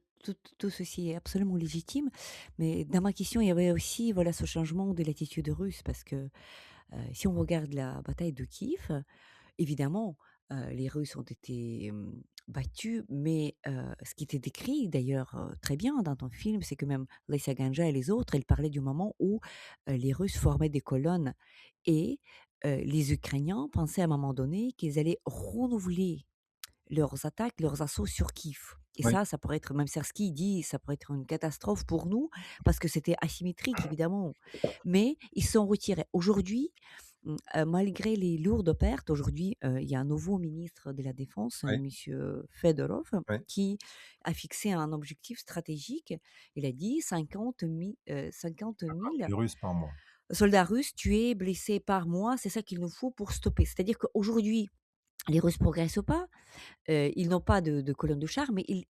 tout ceci est absolument légitime, mais dans ma question, il y avait aussi, voilà, ce changement de l'attitude russe parce que, si on regarde la bataille de Kiev, évidemment, les Russes ont été, battus, mais ce qui était décrit d'ailleurs, très bien dans ton film, c'est que même Lyssia Ganja et les autres, ils parlaient du moment où, les Russes formaient des colonnes et les Ukrainiens pensaient à un moment donné qu'ils allaient renouveler leurs attaques, leurs assauts sur Kiev. Et oui, ça pourrait être, même Sersky dit, ça pourrait être une catastrophe pour nous, parce que c'était asymétrique, évidemment. Mais ils se sont retirés. Aujourd'hui, malgré les lourdes pertes, aujourd'hui, il y a un nouveau ministre de la Défense, oui, monsieur Fedorov, oui. qui a fixé un objectif stratégique. Il a dit 50 000 Les Russes par mois. soldats russes tués, blessés par mois, c'est ça qu'il nous faut pour stopper. C'est-à-dire qu'aujourd'hui, les Russes progressent pas, ils n'ont pas de colonne de chars, mais il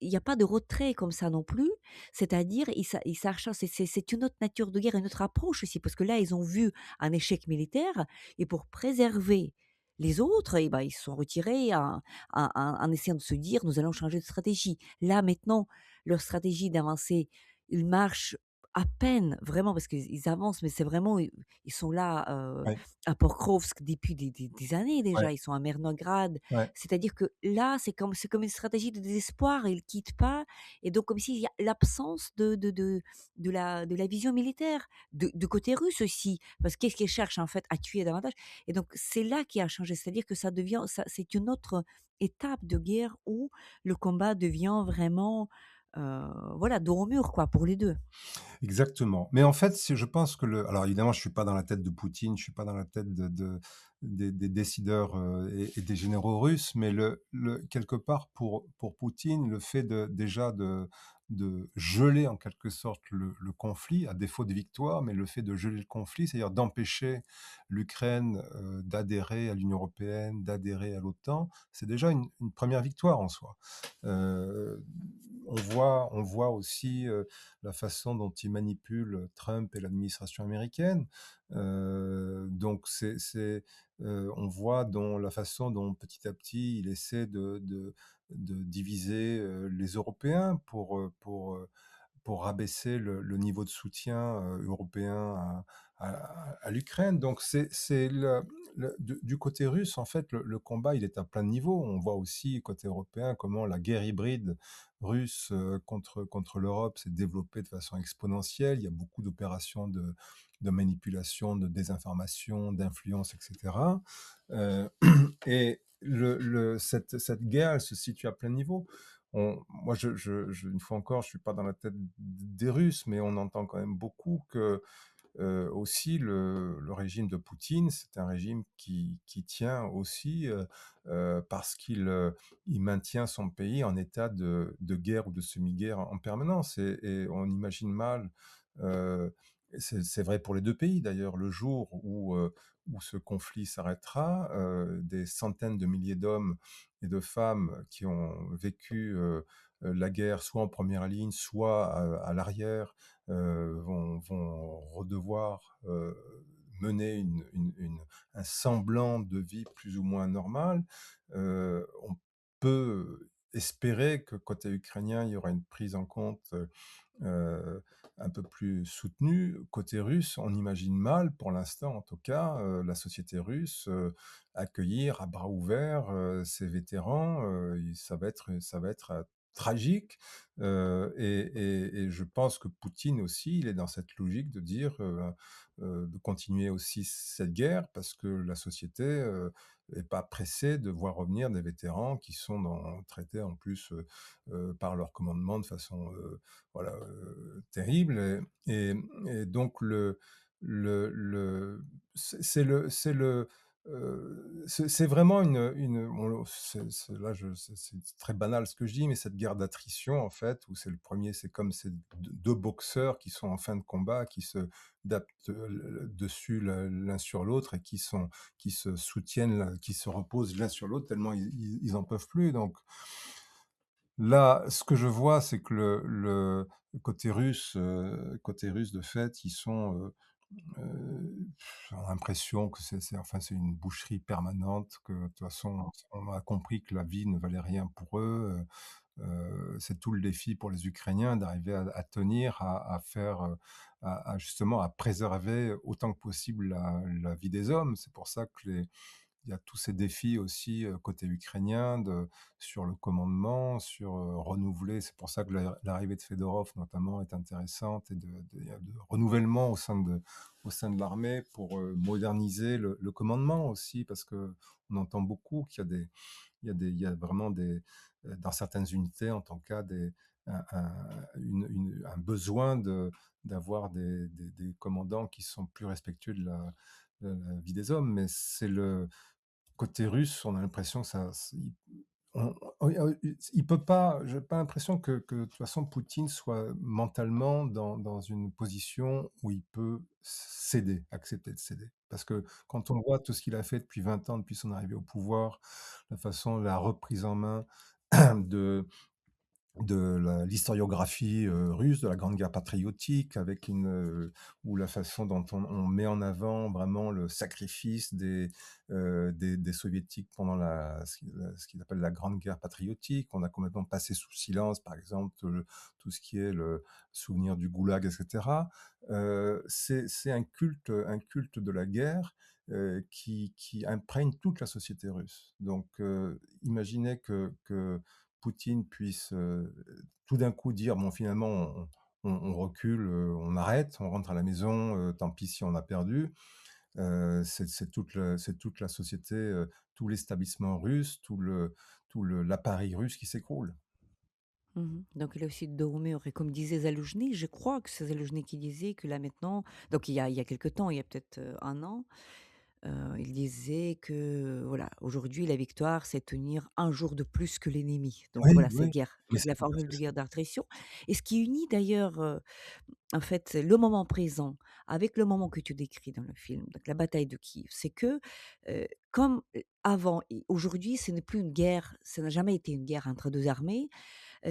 y a pas de retrait comme ça non plus. C'est-à-dire, ils s'acharnent, c'est une autre nature de guerre, une autre approche aussi, parce que là, ils ont vu un échec militaire et pour préserver les autres, et ben, ils se sont retirés en essayant de se dire: «Nous allons changer de stratégie». Là, maintenant, leur stratégie d'avancer, ils marchent à peine, vraiment, parce qu'ils avancent, mais c'est vraiment, ils sont là, Oui, à Pokrovsk depuis des années oui, déjà, ils sont à Mernograd, oui. c'est-à-dire que là, c'est comme une stratégie de désespoir, ils quittent pas et donc comme s'il y a l'absence de la vision militaire, de côté russe aussi. Parce qu'est-ce qu'ils cherchent en fait? À tuer davantage et donc c'est là qui a changé. C'est-à-dire que c'est une autre étape de guerre où le combat devient vraiment, voilà, dos au mur quoi, pour les 2. Exactement. Mais en fait, je pense que alors évidemment, je suis pas dans la tête de Poutine, je suis pas dans la tête des décideurs et des généraux russes, mais quelque part pour Poutine, le fait déjà de geler en quelque sorte le conflit, à défaut de victoire, mais le fait de geler le conflit, c'est-à-dire d'empêcher l'Ukraine d'adhérer à l'Union européenne, d'adhérer à l'OTAN, c'est déjà une première victoire en soi. Euh, on voit aussi la façon dont il manipule Trump et l'administration américaine. Donc on voit la façon dont petit à petit il essaie de diviser les Européens pour rabaisser le niveau de soutien européen à l'Ukraine. Donc du côté russe, en fait, le combat, il est à plein de niveaux. On voit aussi, côté européen, comment la guerre hybride russe contre l'Europe s'est développée de façon exponentielle. Il y a beaucoup d'opérations de manipulation, de désinformation, d'influence, etc. Euh, et cette guerre, elle se situe à plein niveau. Moi, une fois encore, je suis pas dans la tête des Russes, mais on entend quand même beaucoup que aussi le régime de Poutine, c'est un régime qui tient aussi, parce il maintient son pays en état de guerre ou de semi-guerre en permanence et on imagine mal, heu, c'est vrai pour les 2 pays d'ailleurs, le jour où ce conflit s'arrêtera, des centaines de milliers d'hommes et de femmes qui ont vécu, la guerre soit en première ligne, soit à l'arrière, vont redevoir, mener un semblant de vie plus ou moins normal. On peut espérer que côté ukrainien, il y aura une prise en compte, heu, un peu plus soutenue. Côté russe, on imagine mal, pour l'instant en tout cas, la société russe, accueillir à bras ouverts, ces vétérans, ça va être, tragique, et je pense que Poutine aussi, il est dans cette logique de dire, de continuer aussi cette guerre parce que la société, est pas pressée de voir revenir des vétérans qui sont traités en plus, par leur commandement de façon, voilà, terrible et donc le c'est le, c'est vraiment c'est là c'est très banal ce que je dis, mais cette guerre d'attrition en fait, où c'est comme ces 2 boxeurs qui sont en fin de combat, qui se tapent, dessus l'un sur l'autre et qui se soutiennent, qui se reposent l'un sur l'autre tellement ils en peuvent plus donc là, ce que je vois, c'est que le côté russe, de fait, ils sont, on a l'impression que c'est une boucherie permanente, que de toute façon, on a compris que la vie ne valait rien pour eux, c'est tout le défi pour les Ukrainiens d'arriver à tenir, à faire, justement à préserver autant que possible la vie des hommes. C'est pour ça que les il y a tous ces défis aussi, côté ukrainien sur le commandement, sur, renouveler. C'est pour ça que l'arrivée de Fedorov notamment est intéressante et il y a de renouvellement au sein de l'armée pour, moderniser le commandement aussi. Parce qu'on entend beaucoup qu'il y a il y a vraiment dans certaines unités en tout cas un besoin d'avoir des commandants qui sont plus respectueux de la vie des hommes. Mais c'est le côté russe, on a l'impression que ça, il peut pas. J'ai pas l'impression que de toute façon Poutine soit mentalement dans une position où il peut céder, accepter de céder. Parce que quand on voit tout ce qu'il a fait depuis 20 ans, depuis son arrivée au pouvoir, la reprise en main de l'historiographie, russe, de la Grande Guerre patriotique avec ou la façon dont on met en avant vraiment le sacrifice des soviétiques pendant ce qu'ils appellent la Grande Guerre patriotique. On a complètement passé sous silence, par exemple, tout ce qui est le souvenir du goulag et cetera. C'est un culte de la guerre, qui imprègne toute la société russe. Donc, imaginez que Poutine puisse, tout d'un coup dire: «Bon finalement on recule, on arrête, on rentre à la maison, tant pis si on a perdu». C'est toute la société, tout l'établissement russe, l'appareil russe qui s'écroule. Mmh. Donc il a aussi dormir et comme disait Zaloujny, je crois que c'est Zaloujny qui disait que là maintenant donc il y a quelque temps, il y a peut-être, 1 an, il disait que voilà, aujourd'hui la victoire, c'est tenir un jour de plus que l'ennemi. Donc Oui, voilà, c'est oui, guerre, mais la c'est tout à formule fait de ça. guerre d'attrition et ce qui unit d'ailleurs, en fait, le moment présent avec le moment que tu décris dans le film, donc la bataille de Kiev, c'est que, comme, avant et aujourd'hui, ce n'est plus une guerre, ça n'a jamais été une guerre entre 2 armées,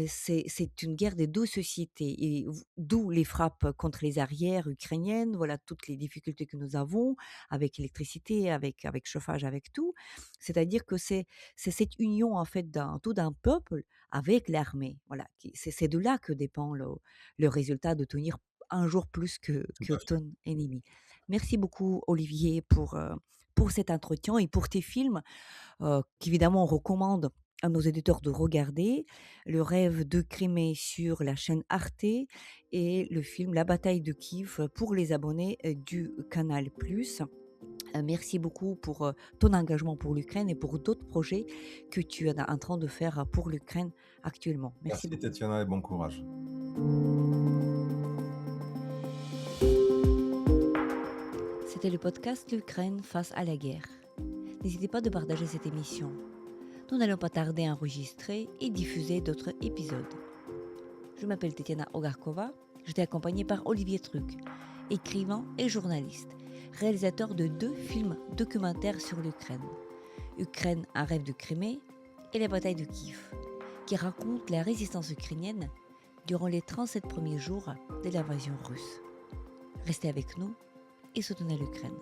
c'est une guerre des 2 sociétés et d'où les frappes contre les arrières ukrainiennes, voilà toutes les difficultés que nous avons avec l'électricité, avec chauffage, avec tout. C'est-à-dire que c'est cette union en fait d'un peuple avec l'armée, voilà, qui c'est de là que dépend le résultat de tenir un jour plus Tout que à fait. ton ennemi. Merci beaucoup Olivier pour cet entretien et pour tes films qu'évidemment on recommande à nos éditeurs de regarder. Le rêve de Crimée sur la chaîne Arte et le film La bataille de Kiev pour les abonnés du Canal+. Merci beaucoup pour ton engagement pour l'Ukraine et pour d'autres projets que tu es en train de faire pour l'Ukraine actuellement. Merci Merci beaucoup. Tatiana et bon courage. C'était le podcast L'Ukraine face à la guerre. N'hésitez pas de partager cette émission. Nous n'allons pas tarder à enregistrer et diffuser d'autres épisodes. Je m'appelle Tetiana Ogarkova, j'étais accompagnée par Olivier Truc, écrivain et journaliste, réalisateur de 2 films documentaires sur l'Ukraine. Ukraine, un rêve de Crimée et la bataille de Kiev, qui racontent la résistance ukrainienne durant les 37 premiers jours de l'invasion russe. Restez avec nous et soutenez l'Ukraine.